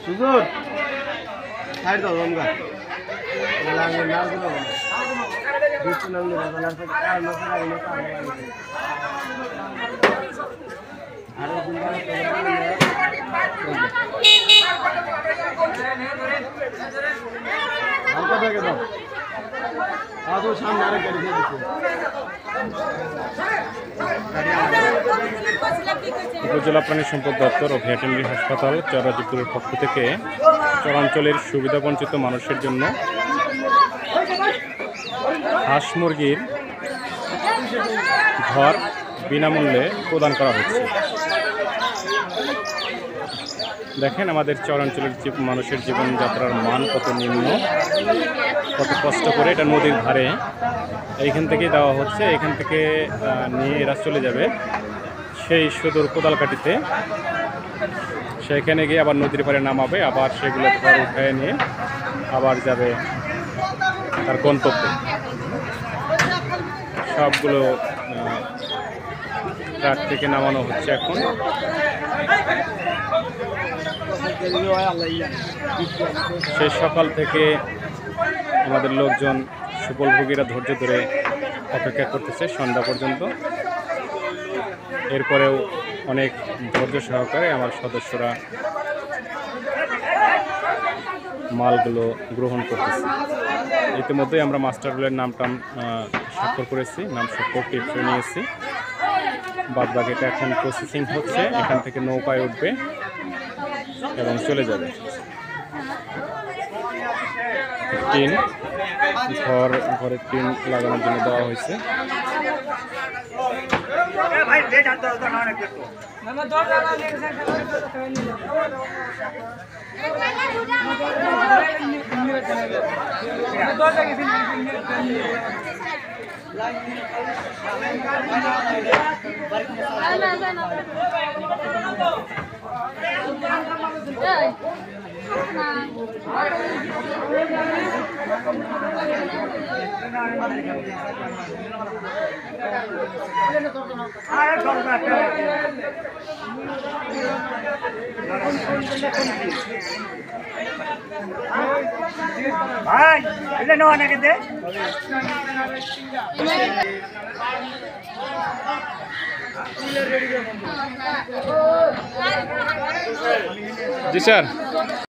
সুজুর side দাও রমগা লাগে না গুলো দুটো নাম নিয়ে বাজার থেকে আর মাছ লাগে না আর দিন হালকা থেকে দাও আজও সামনে আরেক গাড়ি দিয়ে দিচ্ছে উপজেলা প্রাণী সম্পদ দপ্তর ও ভেটেরিনারি হাসপাতাল চরাজিপুরের পক্ষ থেকে চরাঞ্চলের সুবিধাবঞ্চিত মানুষের জন্য হাঁস মুরগির ঘর বিনামূল্যে প্রদান করা হচ্ছে। দেখেন আমাদের চরাঞ্চলের মানুষের জীবনযাত্রার মান কত নিম্ন, কত কষ্ট করে। এটা নদীর ধারে, এইখান থেকেই দেওয়া হচ্ছে। এখান থেকে নিয়ে এরা চলে যাবে সেই সুদূর কোদালকাটিতে, সেখানে গিয়ে আবার নদীর পাড়ে নামাবে, আবার সেগুলো ঘর উঠায় নিয়ে আবার যাবে তার গন্তব্যে। সবগুলো ট্রাক থেকে নামানো হচ্ছে এখন। সে সকাল থেকে আমাদের লোকজন সুফলভোগীরা ধৈর্য ধরে অপেক্ষা করতেছে সন্ধ্যা পর্যন্ত। এরপরেও অনেক ধৈর্য সহকারে আমার সদস্যরা মালগুলো গ্রহণ করতেছে। ইতিমধ্যেই আমরা মাস্টার রোলের নামটা স্বাক্ষর করেছি, নাম স্বাক্ষর টিপসে নিয়েছি। বাদ বাকিটা এখন প্রসেসিং হচ্ছে। এখান থেকে নৌকায় উঠবে এবং চলে যাবে। টিন ঘরের টিন লাগানোর জন্য দেওয়া হয়েছে। ভাই এটা নেওয়া নাকি দে জি স্যার।